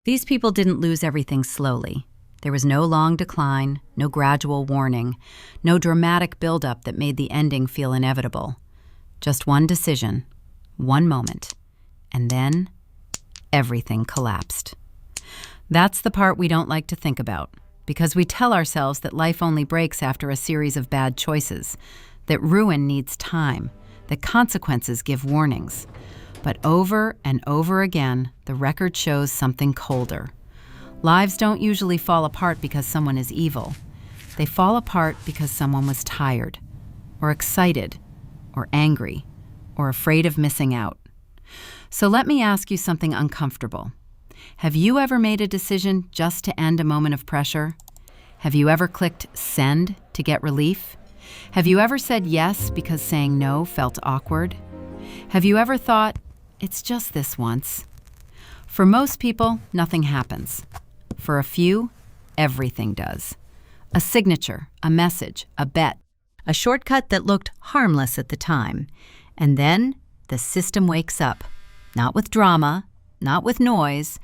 These people didn't lose everything slowly. There was no long decline, no gradual warning, no dramatic buildup that made the ending feel inevitable. Just one decision, one moment, and then everything collapsed. That's the part we don't like to think about, because we tell ourselves that life only breaks after a series of bad choices, that ruin needs time, that consequences give warnings. But over and over again, the record shows something colder. Lives don't usually fall apart because someone is evil. They fall apart because someone was tired, or excited, or angry, or afraid of missing out. So let me ask you something uncomfortable. Have you ever made a decision just to end a moment of pressure? Have you ever clicked send to get relief? Have you ever said yes because saying no felt awkward? Have you ever thought, it's just this once? For most people, nothing happens. For a few, everything does. A signature, a message, a bet, a shortcut that looked harmless at the time. And then the system wakes up, not with drama, not with noise,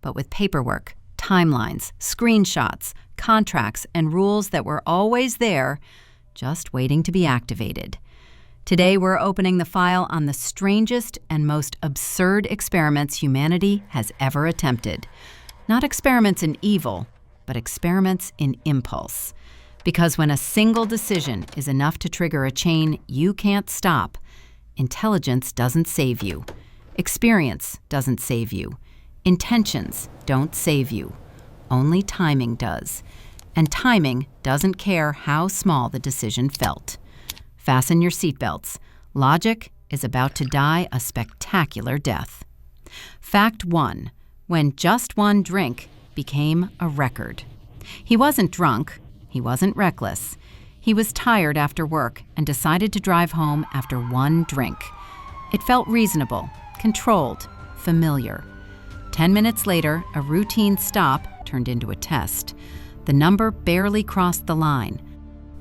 but with paperwork, timelines, screenshots, contracts, and rules that were always there, just waiting to be activated. Today, we're opening the file on the strangest and most absurd experiments humanity has ever attempted. Not experiments in evil, but experiments in impulse. Because when a single decision is enough to trigger a chain you can't stop, intelligence doesn't save you. Experience doesn't save you. Intentions don't save you. Only timing does. And timing doesn't care how small the decision felt. Fasten your seatbelts. Logic is about to die a spectacular death. Fact 1. When just one drink became a record. He wasn't drunk. He wasn't reckless. He was tired after work and decided to drive home after one drink. It felt reasonable, controlled, familiar. 10 minutes later, a routine stop turned into a test. The number barely crossed the line.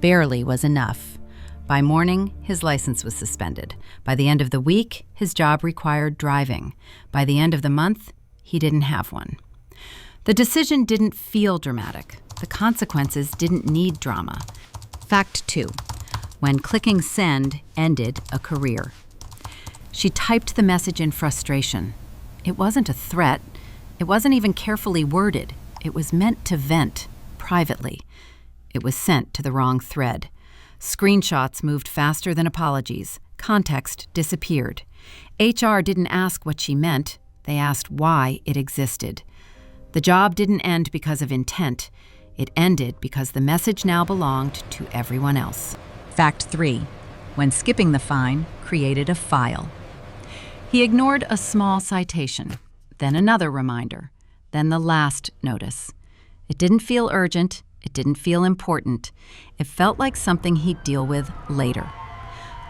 Barely was enough. By morning, his license was suspended. By the end of the week, his job required driving. By the end of the month, he didn't have one. The decision didn't feel dramatic. The consequences didn't need drama. Fact 2. When clicking send ended a career. She typed the message in frustration. It wasn't a threat. It wasn't even carefully worded. It was meant to vent, privately. It was sent to the wrong thread. Screenshots moved faster than apologies. Context disappeared. HR didn't ask what she meant. They asked why it existed. The job didn't end because of intent. It ended because the message now belonged to everyone else. Fact 3. When skipping the fine created a file. He ignored a small citation, then another reminder, then the last notice. It didn't feel urgent. It didn't feel important. It felt like something he'd deal with later.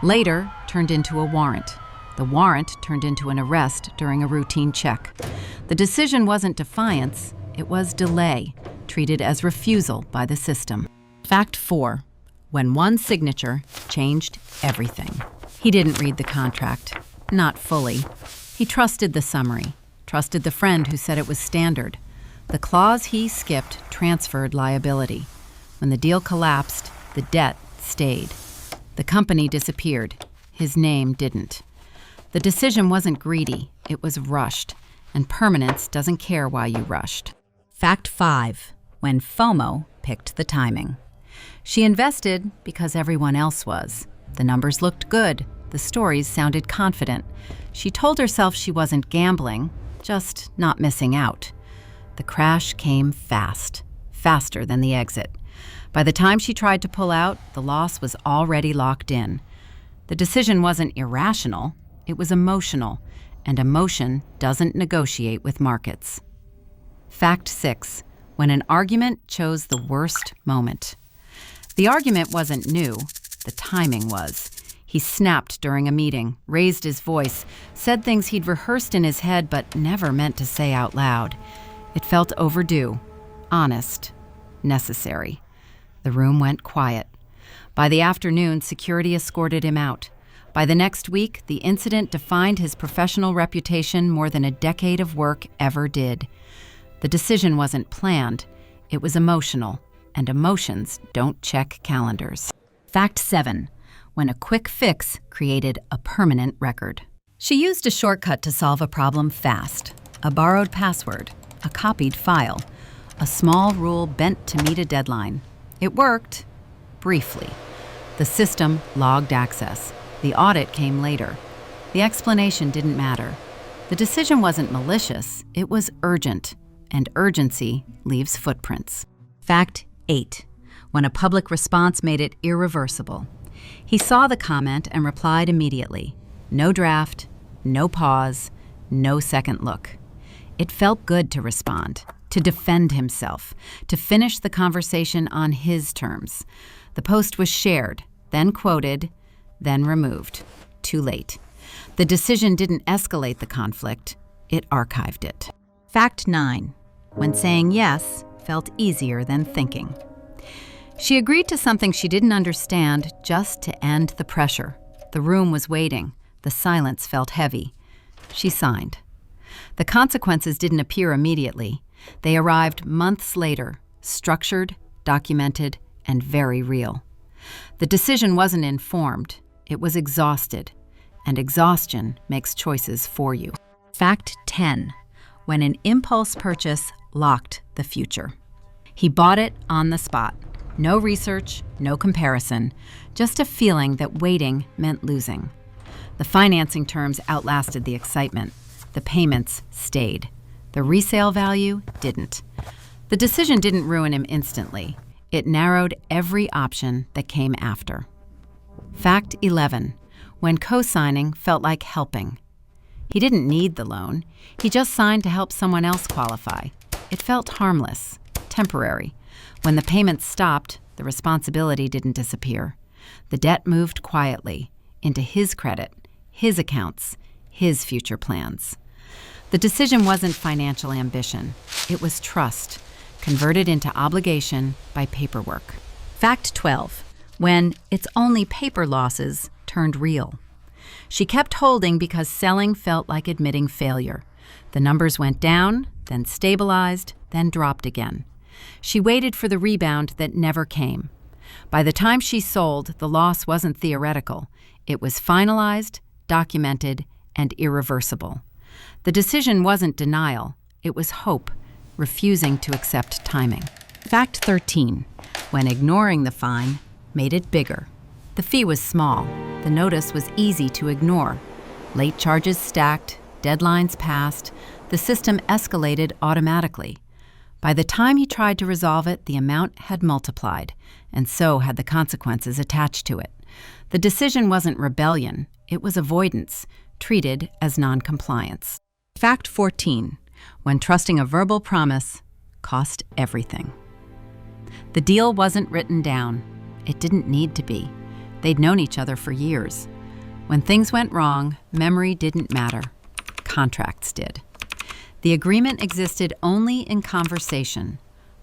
Later turned into a warrant. The warrant turned into an arrest during a routine check. The decision wasn't defiance, it was delay, treated as refusal by the system. Fact 4. When one signature changed everything. He didn't read the contract. Not fully. He trusted the summary, trusted the friend who said it was standard. The clause he skipped transferred liability. When the deal collapsed, the debt stayed. The company disappeared. His name didn't. The decision wasn't greedy. It was rushed. And permanence doesn't care why you rushed. Fact 5. When FOMO picked the timing. She invested because everyone else was. The numbers looked good. The stories sounded confident. She told herself she wasn't gambling, just not missing out. The crash came fast, faster than the exit. By the time she tried to pull out, the loss was already locked in. The decision wasn't irrational, it was emotional, and emotion doesn't negotiate with markets. Fact 6. When an argument chose the worst moment. The argument wasn't new, the timing was. He snapped during a meeting, raised his voice, said things he'd rehearsed in his head but never meant to say out loud. It felt overdue, honest, necessary. The room went quiet. By the afternoon, security escorted him out. By the next week, the incident defined his professional reputation more than a decade of work ever did. The decision wasn't planned, it was emotional, and emotions don't check calendars. Fact 7. When a quick fix created a permanent record. She used a shortcut to solve a problem fast. A borrowed password, a copied file, a small rule bent to meet a deadline. It worked, briefly. The system logged access. The audit came later. The explanation didn't matter. The decision wasn't malicious, it was urgent, and urgency leaves footprints. Fact 8. When a public response made it irreversible. He saw the comment and replied immediately. No draft, no pause, no second look. It felt good to respond, to defend himself, to finish the conversation on his terms. The post was shared, then quoted, then removed. Too late. The decision didn't escalate the conflict, it archived it. Fact 9. When saying yes felt easier than thinking. She agreed to something she didn't understand just to end the pressure. The room was waiting. The silence felt heavy. She signed. The consequences didn't appear immediately. They arrived months later, structured, documented, and very real. The decision wasn't informed. It was exhausted. And exhaustion makes choices for you. Fact 10. When an impulse purchase locked the future. He bought it on the spot. No research, no comparison, just a feeling that waiting meant losing. The financing terms outlasted the excitement. The payments stayed. The resale value didn't. The decision didn't ruin him instantly. It narrowed every option that came after. Fact 11. When co-signing felt like helping. He didn't need the loan. He just signed to help someone else qualify. It felt harmless, temporary. When the payments stopped, the responsibility didn't disappear. The debt moved quietly into his credit, his accounts, his future plans. The decision wasn't financial ambition. It was trust, converted into obligation by paperwork. Fact 12. When its only paper losses turned real. She kept holding because selling felt like admitting failure. The numbers went down, then stabilized, then dropped again. She waited for the rebound that never came. By the time she sold, the loss wasn't theoretical. It was finalized, documented, and irreversible. The decision wasn't denial. It was hope, refusing to accept timing. Fact 13. When ignoring the fine made it bigger. The fee was small. The notice was easy to ignore. Late charges stacked, deadlines passed. The system escalated automatically. By the time he tried to resolve it, the amount had multiplied, and so had the consequences attached to it. The decision wasn't rebellion, it was avoidance, treated as noncompliance. Fact 14. When trusting a verbal promise cost everything. The deal wasn't written down. It didn't need to be. They'd known each other for years. When things went wrong, memory didn't matter. Contracts did. The agreement existed only in conversation.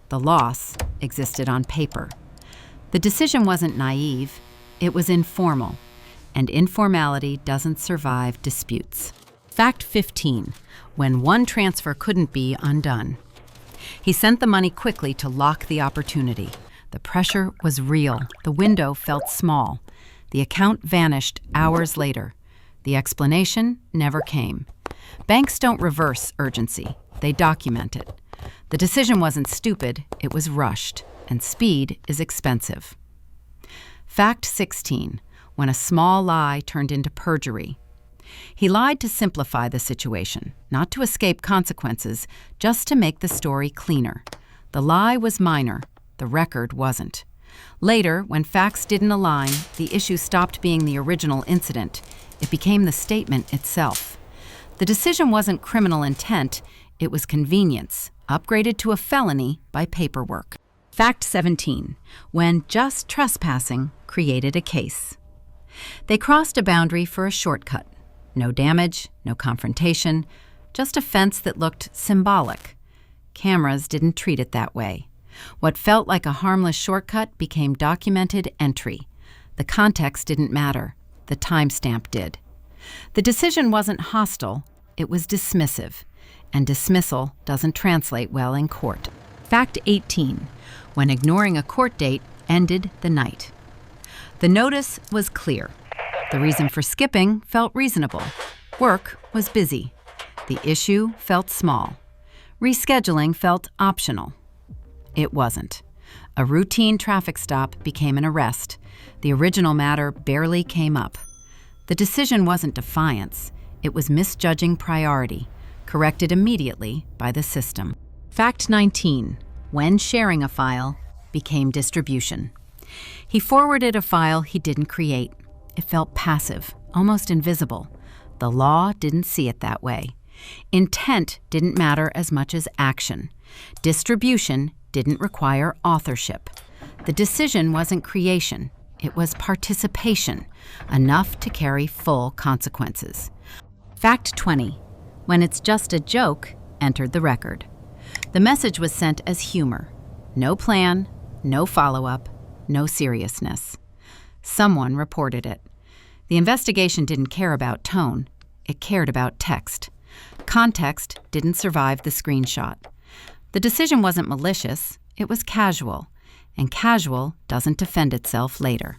The loss existed on paper. The decision wasn't naive. It was informal. And informality doesn't survive disputes. Fact 15. When one transfer couldn't be undone. He sent the money quickly to lock the opportunity. The pressure was real. The window felt small. The account vanished hours later. The explanation never came. Banks don't reverse urgency. They document it. The decision wasn't stupid, it was rushed, and speed is expensive. Fact 16. When a small lie turned into perjury. He lied to simplify the situation, not to escape consequences, just to make the story cleaner. The lie was minor, the record wasn't. Later, when facts didn't align, the issue stopped being the original incident. It became the statement itself. The decision wasn't criminal intent, it was convenience, upgraded to a felony by paperwork. Fact 17. When just trespassing created a case. They crossed a boundary for a shortcut. No damage, no confrontation, just a fence that looked symbolic. Cameras didn't treat it that way. What felt like a harmless shortcut became documented entry. The context didn't matter. The timestamp did. The decision wasn't hostile. It was dismissive. and dismissal doesn't translate well in court. Fact 18. When ignoring a court date ended the night. The notice was clear. The reason for skipping felt reasonable. Work was busy. The issue felt small. Rescheduling felt optional. It wasn't. A routine traffic stop became an arrest. The original matter barely came up. The decision wasn't defiance. It was misjudging priority, corrected immediately by the system. Fact 19. When sharing a file became distribution. He forwarded a file he didn't create. It felt passive, almost invisible. The law didn't see it that way. Intent didn't matter as much as action. Distribution didn't require authorship. The decision wasn't creation. It was participation, enough to carry full consequences. Fact 20. When it's just a joke, entered the record. The message was sent as humor. No plan, no follow-up, no seriousness. Someone reported it. The investigation didn't care about tone. It cared about text. Context didn't survive the screenshot. The decision wasn't malicious. It was casual. And casual doesn't defend itself later.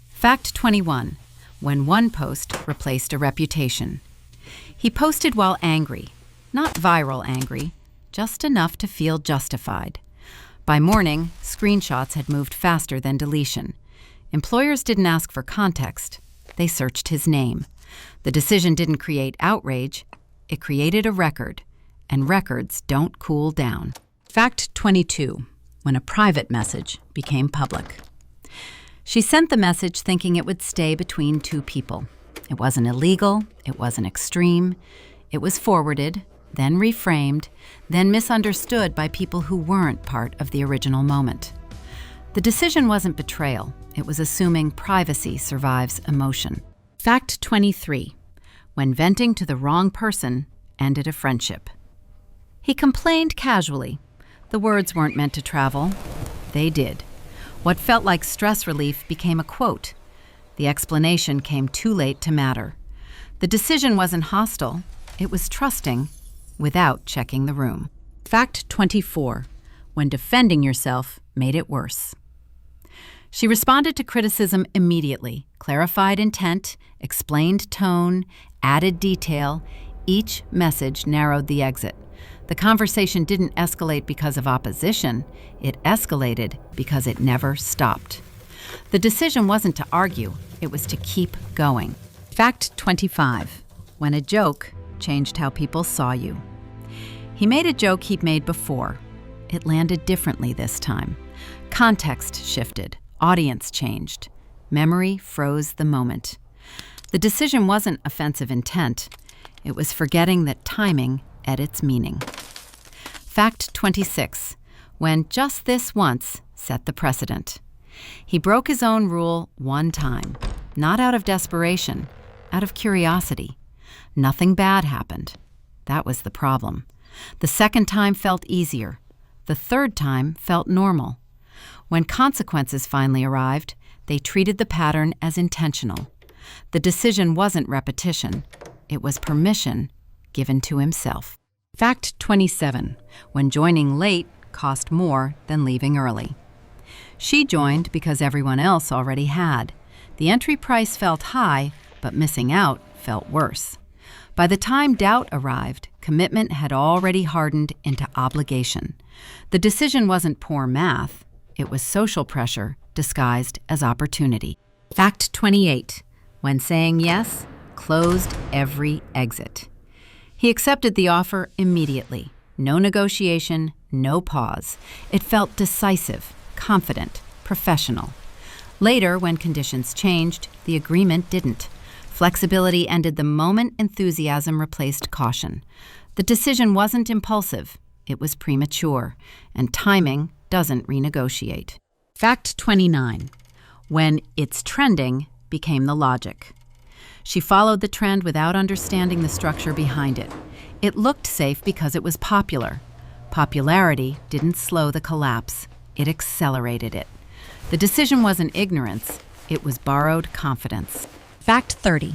Fact 21. When one post replaced a reputation. He posted while angry. Not viral angry, just enough to feel justified. By morning, screenshots had moved faster than deletion. Employers didn't ask for context. They searched his name. The decision didn't create outrage. It created a record, and records don't cool down. Fact 22. When a private message became public. She sent the message thinking it would stay between two people. It wasn't illegal. It wasn't extreme. It was forwarded, then reframed, then misunderstood by people who weren't part of the original moment. The decision wasn't betrayal. It was assuming privacy survives emotion. Fact 23. When venting to the wrong person ended a friendship. He complained casually. The words weren't meant to travel. They did. What felt like stress relief became a quote. The explanation came too late to matter. The decision wasn't hostile. It was trusting without checking the room. Fact 24. When defending yourself made it worse. She responded to criticism immediately, clarified intent, explained tone, added detail. Each message narrowed the exit. The conversation didn't escalate because of opposition. It escalated because it never stopped. The decision wasn't to argue. It was to keep going. Fact 25. When a joke changed how people saw you. He made a joke he'd made before. It landed differently this time. Context shifted. Audience changed. Memory froze the moment. The decision wasn't offensive intent. It was forgetting that timing edits meaning. Fact 26. When just this once set the precedent. He broke his own rule one time, not out of desperation, out of curiosity. Nothing bad happened. That was the problem. The second time felt easier. The third time felt normal. When consequences finally arrived, they treated the pattern as intentional. The decision wasn't repetition. It was permission given to himself. Fact 27. When joining late cost more than leaving early. She joined because everyone else already had. The entry price felt high, but missing out felt worse. By the time doubt arrived, commitment had already hardened into obligation. The decision wasn't poor math. It was social pressure disguised as opportunity. Fact 28. When saying yes, closed every exit. He accepted the offer immediately. No negotiation, no pause. It felt decisive, confident, professional. Later, when conditions changed, the agreement didn't. Flexibility ended the moment enthusiasm replaced caution. The decision wasn't impulsive. It was premature, and timing doesn't renegotiate. Fact 29. When it's trending became the logic. She followed the trend without understanding the structure behind it. It looked safe because it was popular. Popularity didn't slow the collapse. It accelerated it. The decision wasn't ignorance. It was borrowed confidence. Fact 30.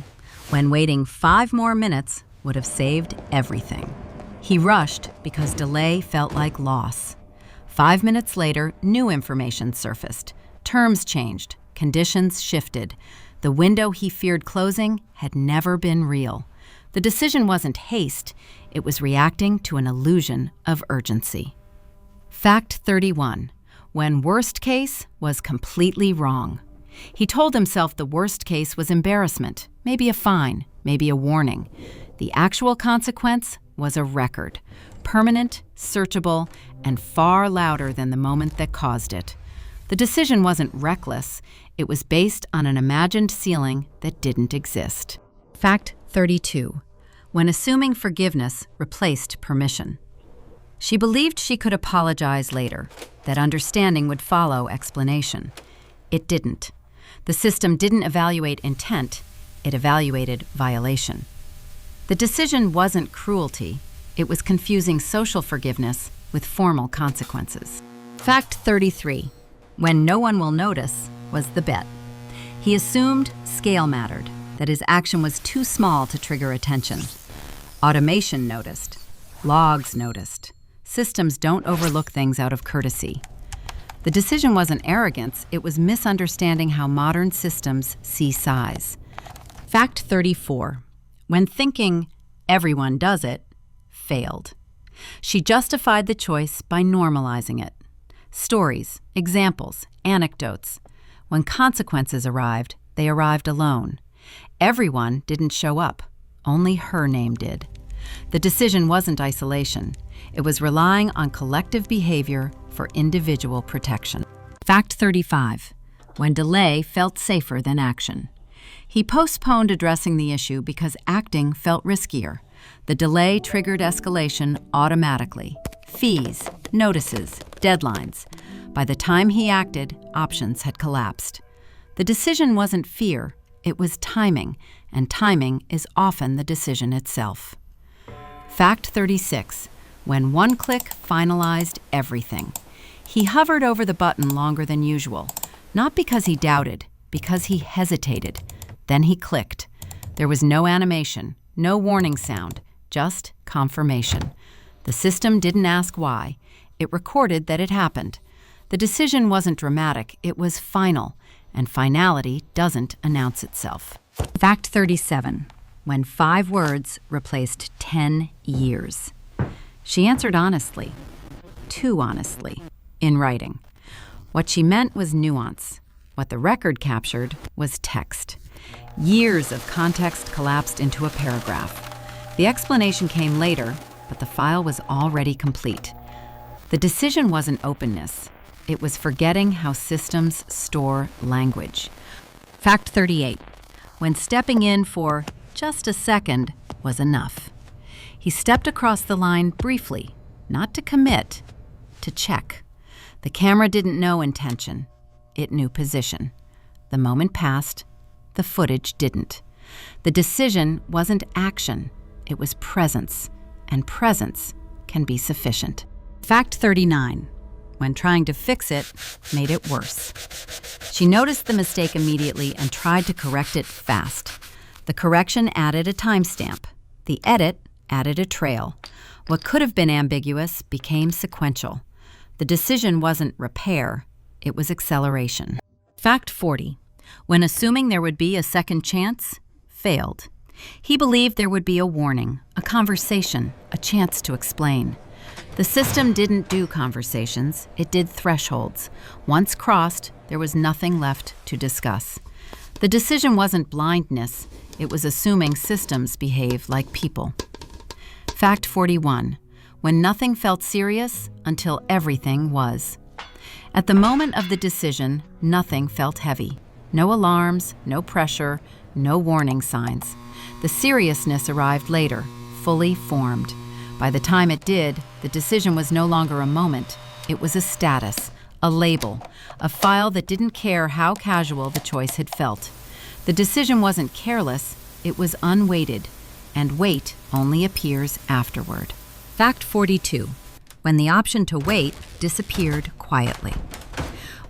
When waiting 5 more minutes would have saved everything. He rushed because delay felt like loss. 5 minutes later, new information surfaced. Terms changed, conditions shifted. The window he feared closing had never been real. The decision wasn't haste, it was reacting to an illusion of urgency. Fact 31. When worst case was completely wrong. He told himself the worst case was embarrassment, maybe a fine, maybe a warning. The actual consequence was a record, permanent, searchable, and far louder than the moment that caused it. The decision wasn't reckless, it was based on an imagined ceiling that didn't exist. Fact 32. When assuming forgiveness replaced permission. She believed she could apologize later, that understanding would follow explanation. It didn't. The system didn't evaluate intent, it evaluated violation. The decision wasn't cruelty, it was confusing social forgiveness with formal consequences. Fact 33. When no one will notice was the bet. He assumed scale mattered, that his action was too small to trigger attention. Automation noticed. Logs noticed. Systems don't overlook things out of courtesy. The decision wasn't arrogance, it was misunderstanding how modern systems see size. Fact 34. When thinking, everyone does it, failed. She justified the choice by normalizing it. Stories, examples, anecdotes. When consequences arrived, they arrived alone. Everyone didn't show up. Only her name did. The decision wasn't isolation. It was relying on collective behavior for individual protection. Fact 35. When delay felt safer than action. He postponed addressing the issue because acting felt riskier. The delay triggered escalation automatically. Fees, notices, deadlines. By the time he acted, options had collapsed. The decision wasn't fear, it was timing, and timing is often the decision itself. Fact 36. When one click finalized everything. He hovered over the button longer than usual, not because he doubted, because he hesitated. Then he clicked. There was no animation, no warning sound, just confirmation. The system didn't ask why. It recorded that it happened. The decision wasn't dramatic, it was final, and finality doesn't announce itself. Fact 37. When 5 words replaced 10 years. She answered honestly, too honestly, in writing. What she meant was nuance. What the record captured was text. Years of context collapsed into a paragraph. The explanation came later, but the file was already complete. The decision wasn't openness. It was forgetting how systems store language. Fact 38. When stepping in for just a second was enough. He stepped across the line briefly, not to commit, to check. The camera didn't know intention. It knew position. The moment passed. The footage didn't. The decision wasn't action. It was presence, and presence can be sufficient. Fact 39. When trying to fix it, made it worse. She noticed the mistake immediately and tried to correct it fast. The correction added a timestamp. The edit added a trail. What could have been ambiguous became sequential. The decision wasn't repair, it was acceleration. Fact 40. When assuming there would be a second chance, failed. He believed there would be a warning, a conversation, a chance to explain. The system didn't do conversations, it did thresholds. Once crossed, there was nothing left to discuss. The decision wasn't blindness, it was assuming systems behave like people. Fact 41. When nothing felt serious until everything was. At the moment of the decision, nothing felt heavy. No alarms, no pressure, no warning signs. The seriousness arrived later, fully formed. By the time it did, the decision was no longer a moment. It was a status, a label, a file that didn't care how casual the choice had felt. The decision wasn't careless, it was unweighted, and weight only appears afterward. Fact 42. When the option to wait disappeared quietly.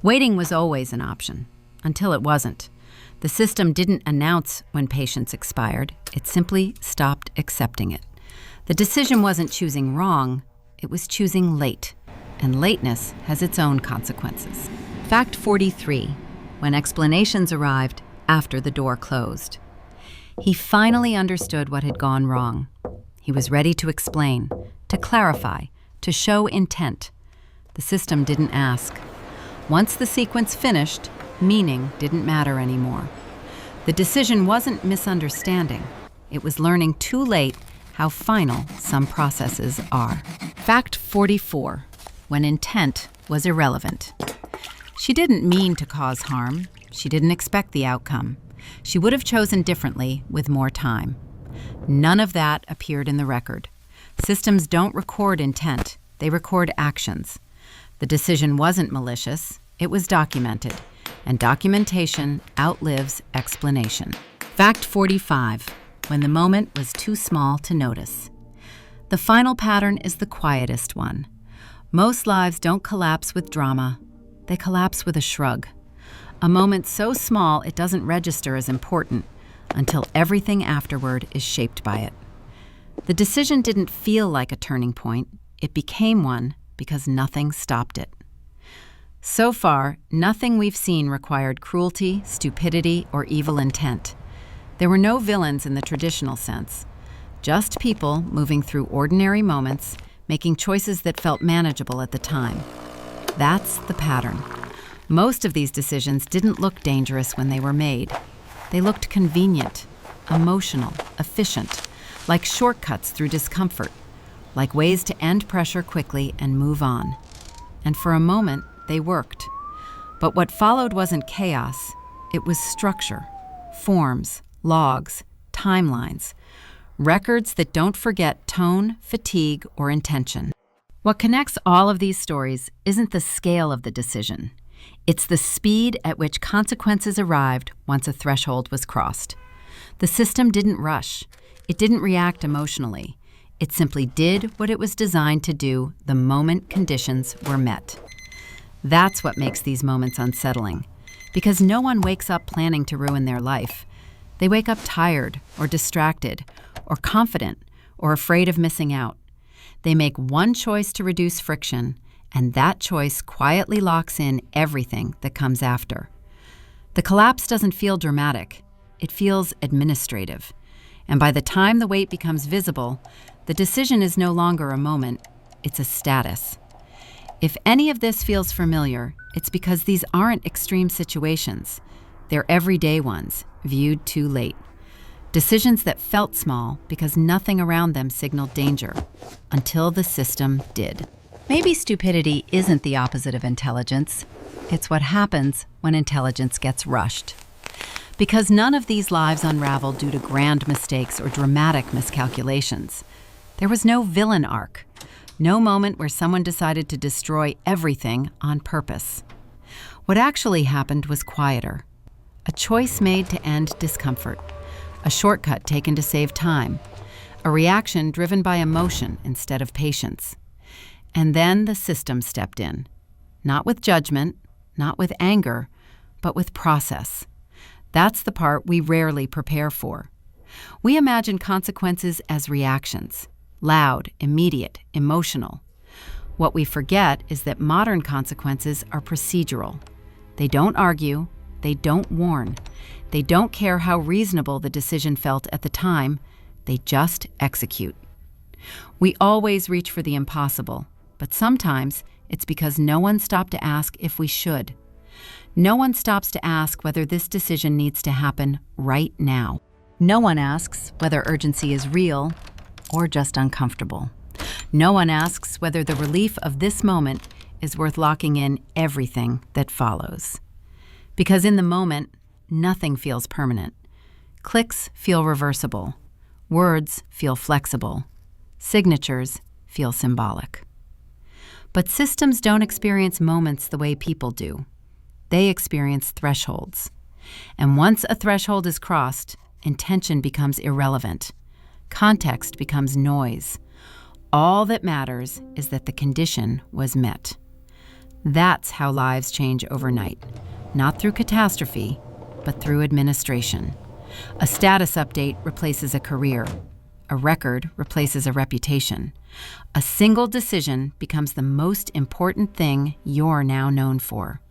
Waiting was always an option, until it wasn't. The system didn't announce when patience expired, it simply stopped accepting it. The decision wasn't choosing wrong, it was choosing late, and lateness has its own consequences. Fact 43, when explanations arrived after the door closed. He finally understood what had gone wrong. He was ready to explain, to clarify, to show intent. The system didn't ask. Once the sequence finished, meaning didn't matter anymore. The decision wasn't misunderstanding. It was learning too late how final some processes are. Fact 44, when intent was irrelevant. She didn't mean to cause harm. She didn't expect the outcome. She would have chosen differently with more time. None of that appeared in the record. Systems don't record intent. They record actions. The decision wasn't malicious. It was documented. And documentation outlives explanation. Fact 45, when the moment was too small to notice. The final pattern is the quietest one. Most lives don't collapse with drama. They collapse with a shrug. A moment so small it doesn't register as important until everything afterward is shaped by it. The decision didn't feel like a turning point. It became one because nothing stopped it. So far, nothing we've seen required cruelty, stupidity, or evil intent. There were no villains in the traditional sense, just people moving through ordinary moments, making choices that felt manageable at the time. That's the pattern. Most of these decisions didn't look dangerous when they were made. They looked convenient, emotional, efficient, like shortcuts through discomfort, like ways to end pressure quickly and move on. And for a moment, they worked. But what followed wasn't chaos, it was structure, forms, logs, timelines, records that don't forget tone, fatigue, or intention. What connects all of these stories isn't the scale of the decision. It's the speed at which consequences arrived once a threshold was crossed. The system didn't rush. It didn't react emotionally. It simply did what it was designed to do the moment conditions were met. That's what makes these moments unsettling, because no one wakes up planning to ruin their life. They wake up tired or distracted or confident or afraid of missing out. They make one choice to reduce friction, and that choice quietly locks in everything that comes after. The collapse doesn't feel dramatic. It feels administrative. And by the time the weight becomes visible, the decision is no longer a moment, it's a status. If any of this feels familiar, it's because these aren't extreme situations. They're everyday ones, viewed too late. Decisions that felt small because nothing around them signaled danger, until the system did. Maybe stupidity isn't the opposite of intelligence. It's what happens when intelligence gets rushed. Because none of these lives unraveled due to grand mistakes or dramatic miscalculations. There was no villain arc, no moment where someone decided to destroy everything on purpose. What actually happened was quieter. A choice made to end discomfort, a shortcut taken to save time, a reaction driven by emotion instead of patience. And then the system stepped in, not with judgment, not with anger, but with process. That's the part we rarely prepare for. We imagine consequences as reactions, loud, immediate, emotional. What we forget is that modern consequences are procedural. They don't argue, they don't warn, they don't care how reasonable the decision felt at the time, they just execute. We always reach for the impossible, but sometimes it's because no one stopped to ask if we should. No one stops to ask whether this decision needs to happen right now. No one asks whether urgency is real or just uncomfortable. No one asks whether the relief of this moment is worth locking in everything that follows. Because in the moment, nothing feels permanent. Clicks feel reversible. Words feel flexible. Signatures feel symbolic. But systems don't experience moments the way people do. They experience thresholds. And once a threshold is crossed, intention becomes irrelevant. Context becomes noise. All that matters is that the condition was met. That's how lives change overnight, not through catastrophe, but through administration. A status update replaces a career. A record replaces a reputation. A single decision becomes the most important thing you're now known for.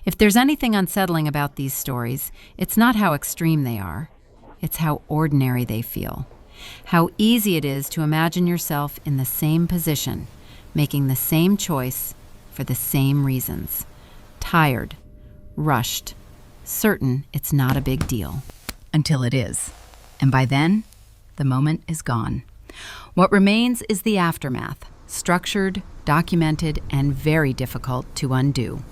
If there's anything unsettling about these stories, it's not how extreme they are. It's how ordinary they feel. How easy it is to imagine yourself in the same position, making the same choice for the same reasons. Tired, rushed, certain it's not a big deal. Until it is. And by then, the moment is gone. What remains is the aftermath, structured, documented, and very difficult to undo.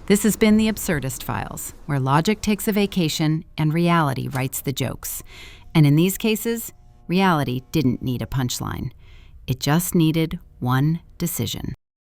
This has been the Absurdist Files, where logic takes a vacation and reality writes the jokes. And in these cases, reality didn't need a punchline. It just needed one decision.